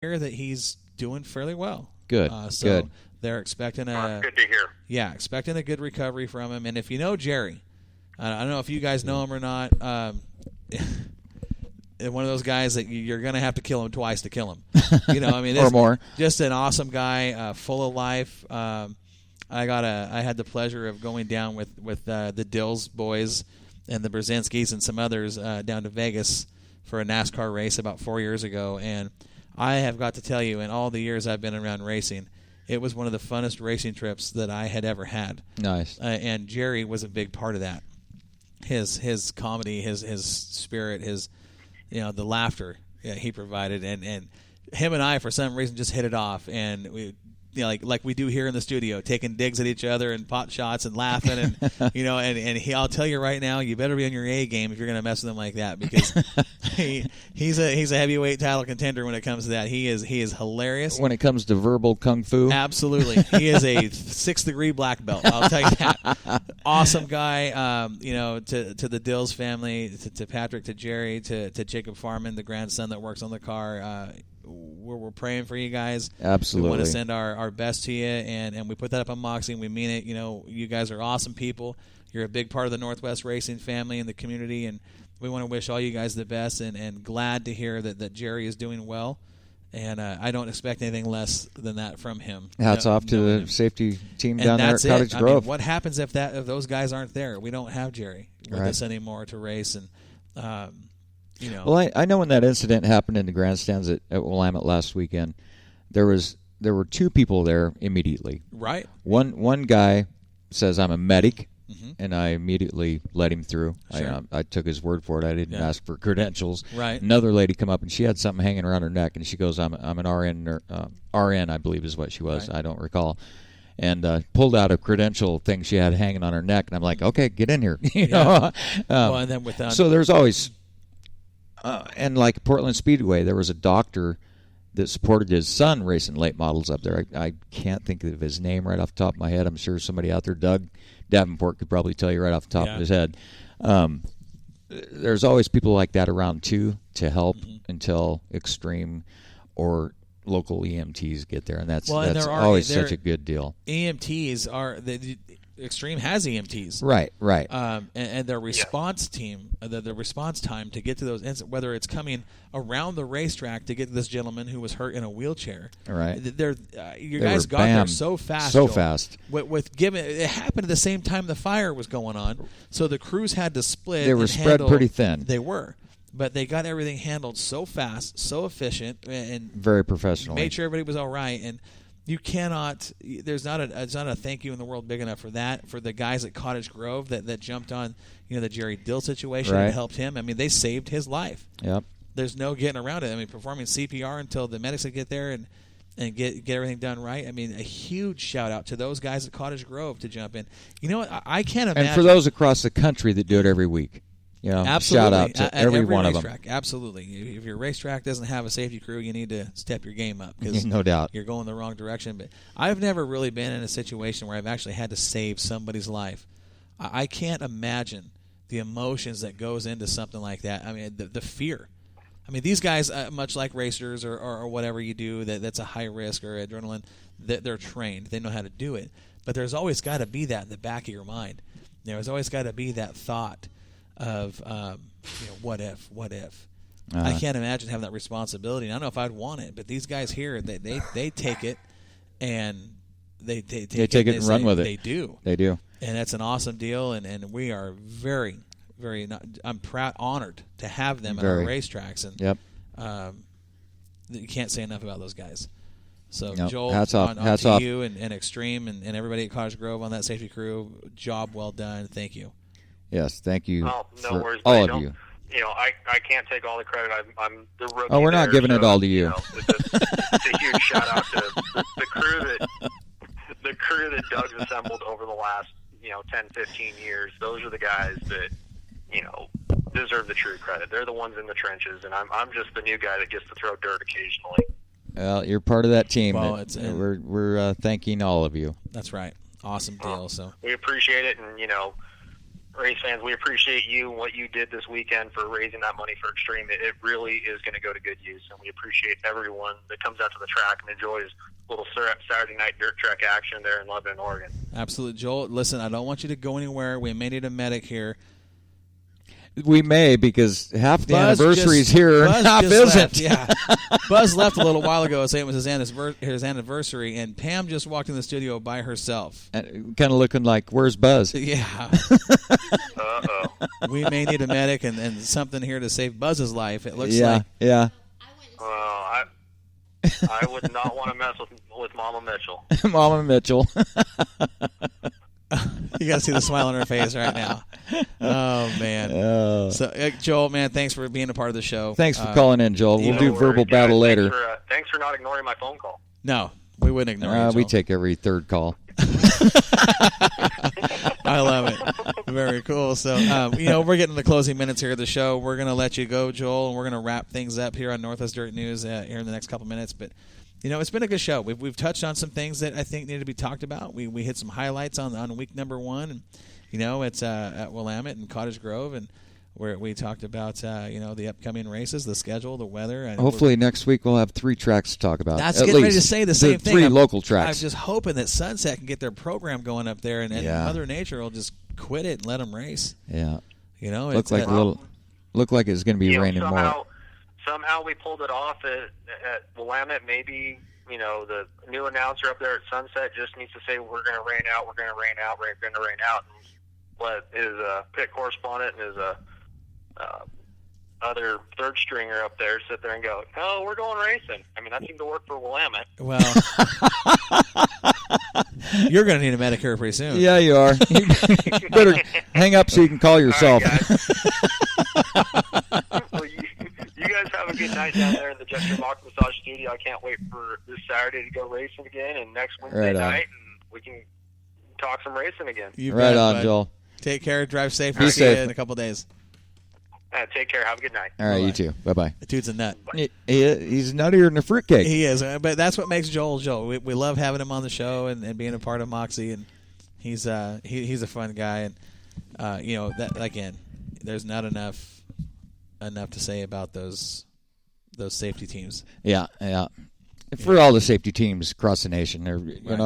hear that he's doing fairly well. Good. Good. They're expecting good to hear. Yeah, expecting a good recovery from him. And if you know Jerry, I don't know if you guys know him or not. One of those guys that you're going to have to kill him twice to kill him. Or more. Just an awesome guy, full of life. I had the pleasure of going down with the Dills boys and the Brzezinskis and some others down to Vegas for a NASCAR race about 4 years ago. And I have got to tell you, in all the years I've been around racing, it was one of the funnest racing trips that I had ever had. Nice. And Jerry was a big part of that. His comedy, his spirit, the laughter he provided, and him and I, for some reason, just hit it off, and we, like we do here in the studio, taking digs at each other and pot shots and laughing, and I'll tell you right now, you better be on your A game if you're going to mess with him like that, because he's a heavyweight title contender when it comes to that. He is hilarious when it comes to verbal kung fu. Absolutely, he is a 6th-degree black belt. I'll tell you that. Awesome guy. To the Dills family, to Patrick, to Jerry, to Jacob Farman, the grandson that works on the car. We're praying for you guys. Absolutely. We want to send our best to you, and we put that up on Moxie, and we mean it. You guys are awesome people. You're a big part of the Northwest Racing family and the community, and we want to wish all you guys the best, and glad to hear that Jerry is doing well. And I don't expect anything less than that from him. Hats off to the safety team down there at Cotage Grove. I mean, what happens if those guys aren't there? We don't have Jerry with us anymore to race, and Well, I know when that incident happened in the grandstands at Willamette last weekend, there were 2 people there immediately. Right. One guy says, "I'm a medic," mm-hmm. and I immediately let him through. Sure. I took his word for it. I didn't ask for credentials. Right. Another lady come up, and she had something hanging around her neck, and she goes, "I'm an RN, RN, I believe is what she was. Right. I don't recall." And pulled out a credential thing she had hanging on her neck, and I'm like, "Okay, get in here." And then so there's always. And like Portland Speedway, there was a doctor that supported his son racing late models up there. I can't think of his name right off the top of my head. I'm sure somebody out there, Doug Davenport, could probably tell you right off the top of his head. There's always people like that around, too, to help until Extreme or local EMTs get there, and that's always such a good deal. EMTs are Extreme has EMTs, right, and their response team, the response time to get to those incidents, whether it's coming around the racetrack to get to this gentleman who was hurt in a wheelchair, right? You guys got there so fast, fast. It happened at the same time the fire was going on, so the crews had to split. They were spread pretty thin. They were. But they got everything handled so fast, so efficient, and very professional. Made sure everybody was all right. And you cannot. It's not a thank you in the world big enough for that. For the guys at Cotage Grove that jumped on, the Jerry Dill situation and helped him. I mean, they saved his life. Yep. There's no getting around it. I mean, performing CPR until the medics would get there and get everything done right. I mean, a huge shout out to those guys at Cotage Grove to jump in. You know what? I can't imagine. And for those across the country that do it every week. Absolutely. Shout out to every one of them. Absolutely. If your racetrack doesn't have a safety crew, you need to step your game up because no doubt you're going the wrong direction. But I've never really been in a situation where I've actually had to save somebody's life. I can't imagine the emotions that goes into something like that. I mean, the fear. I mean, these guys, much like racers or whatever you do that's a high risk or adrenaline, they're trained. They know how to do it. But there's always got to be that in the back of your mind. There's always got to be that thought of what if I can't imagine having that responsibility. I don't know if I'd want it, but these guys here they take it and they take it and run with it. They do and that's an awesome deal, and we are very, very I'm proud, honored to have them at our racetracks, and you can't say enough about those guys. So Joel, hats off to you and Extreme and everybody at Cotage Grove on that safety crew. Job well done. Thank you. Yes, thank you no worries, all of you. I can't take all the credit. I'm the rookie. Oh, we're not giving it all to you. It's a huge shout out to the crew that Doug's assembled over the last 10, 15 years. Those are the guys that deserve the true credit. They're the ones in the trenches, and I'm just the new guy that gets to throw dirt occasionally. Well, you're part of that team. Well, we're thanking all of you. That's right. Awesome deal. So we appreciate it, and race fans, we appreciate you and what you did this weekend for raising that money for Extreme. It really is going to go to good use, and we appreciate everyone that comes out to the track and enjoys little Saturday night dirt track action there in Lebanon, Oregon. Absolutely, Joel. Listen, I don't want you to go anywhere. We may need a medic here. We may, because half the Buzz anniversary is just- here and Buzz half just isn't. left, yeah. Buzz left a little while ago saying it was his anniversary, and Pam just walked in the studio by herself. Kind of looking like, where's Buzz? Yeah. Uh-oh. We may need a medic and something here to save Buzz's life. It looks Yeah, like. yeah. Well, I would not want to mess with Mama Mitchell. Mama Mitchell. You got to see the smile on her face right now. Oh, man. So, Joel, man, thanks for being a part of the show. Thanks for calling in, Joel. We'll No do worries, verbal guys. battle later. Thanks for not ignoring my phone call. No, we wouldn't ignore you, We Joel. take every third call. I love it. Very cool. So, we're getting the closing minutes here of the show. We're going to let you go, Joel, and we're going to wrap things up here on Northwest Dirt News here in the next couple minutes. But, it's been a good show. We've touched on some things that I think need to be talked about. We hit some highlights on week number 1. And, it's at Willamette and Cotage Grove, and where we talked about, the upcoming races, the schedule, the weather. And Hopefully next week we'll have 3 tracks to talk about. That's at getting least. ready to say the same thing. 3 I'm- local I'm tracks. just hoping that Sunset can get their program going up there, and Yeah. Mother Nature will just quit it and let them race. Yeah. It's Look like it's going to be raining more. Somehow we pulled it off at Willamette. Maybe, the new announcer up there at Sunset just needs to say, we're going to rain out, we're going to rain out, we're going to rain out. And let his pit correspondent and his other third stringer up there sit there and go, oh, we're going racing. I mean, that seemed to work for Willamette. Well, you're going to need a Medicare pretty soon. Yeah, you are. You better hang up so you can call yourself. All right, guys. Well, you guys have a good night down there in the Jester Mock Massage Studio. I can't wait for this Saturday to go racing again, and next Wednesday night, and we can talk some racing again. You Right bet, on, bud. Joel. Take care. Drive safe. Be We'll see you safe. in a couple days. Take care. Have a good night. All right, Bye-bye. you too. Bye-bye. The dude's a nut. He's nuttier than a fruitcake. He is, but that's what makes Joel Joel. We love having him on the show and being a part of Moxie, and he's a fun guy, and that again, there's not enough to say about those safety teams. Yeah. For all the safety teams across the nation, or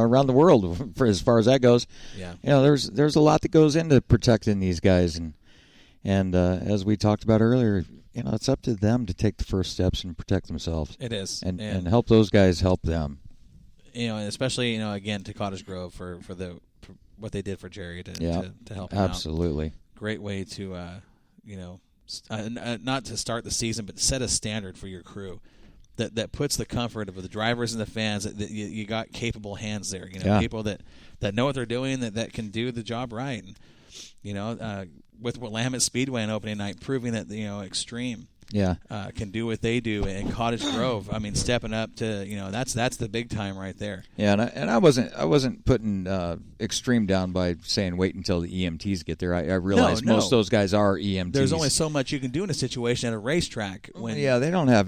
around the world, for as far as that goes. Yeah. There's a lot that goes into protecting these guys, and as we talked about earlier, it's up to them to take the first steps and protect themselves. It is, and help those guys help them. And especially again to Cotage Grove for what they did for Jerry to help him absolutely. out. Great way to not to start the season, but set a standard for your crew that puts the comfort of the drivers and the fans that you got capable hands there. People that know what they're doing, that can do the job right. And, with Willamette Speedway on opening night, proving that Extreme can do what they do, and Cotage Grove, I mean, stepping up to that's the big time right there. Yeah, and I wasn't putting Extreme down by saying wait until the EMTs get there. I realize most of those guys are EMTs. There's only so much you can do in a situation at a racetrack when they don't have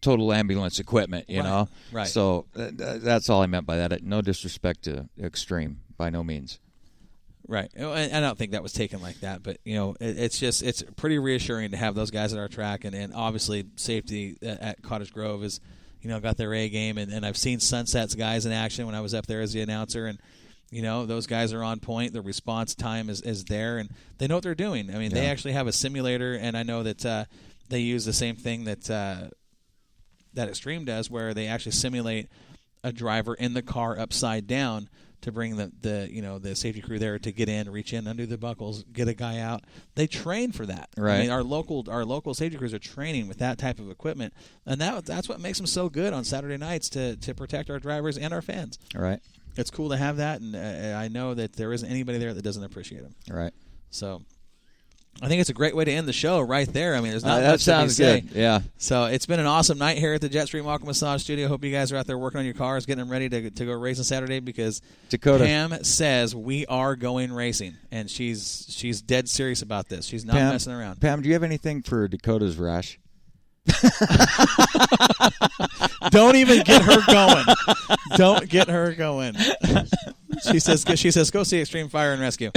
total ambulance equipment, know. Right. So that's all I meant by that. No disrespect to Extreme, by no means. Right. I don't think that was taken like that, but it's pretty reassuring to have those guys at our track, and obviously safety at Cotage Grove is got their A game, and I've seen Sunset's guys in action when I was up there as the announcer, and those guys are on point. The response time is there, and they know what they're doing. I mean, they actually have a simulator, and I know that they use the same thing that Extreme does, where they actually simulate a driver in the car upside down to bring the safety crew there to get in, reach in, undo the buckles, get a guy out. They train for that. Right. I mean, our local safety crews are training with that type of equipment, and that's what makes them so good on Saturday nights to protect our drivers and our fans. All right. It's cool to have that, and I know that there isn't anybody there that doesn't appreciate them. All right. So I think it's a great way to end the show right there. I mean, there's not that much sounds to say. good. Yeah. So it's been an awesome night here at the Jetstream Walk Massage Studio. Hope you guys are out there working on your cars, getting them ready to go racing Saturday, because Dakota. Pam says we are going racing, and she's dead serious about this. She's not messing around. Pam, do you have anything for Dakota's rash? Don't even get her going. Don't get her going. She says, go see Extreme Fire and Rescue.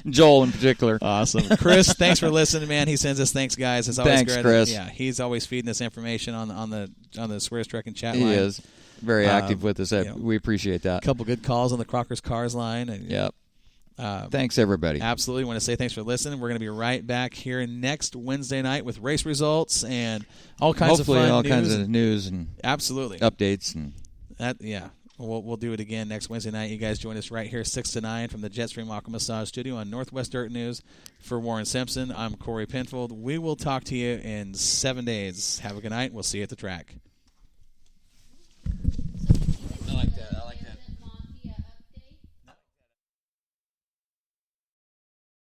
Joel in particular. Awesome. Chris, thanks for listening, man. He sends us thanks, guys. It's always Thanks, great. Chris. Yeah, he's always feeding us information on the Swears Truck and Chat He line. is very active with us. You know, We appreciate that. A couple good calls on the Crocker's Cars line. And, Yep. Thanks, everybody. Absolutely. Want to say thanks for listening. We're going to be right back here next Wednesday night with race results and all kinds Hopefully of fun all news. kinds of news and Absolutely. updates. And Yeah. We'll do it again next Wednesday night. You guys join us right here 6 to 9 from the Jetstream Aqua Massage Studio on Northwest Dirt News. For Warren Simpson, I'm Corey Penfold. We will talk to you in 7 days. Have a good night. We'll see you at the track.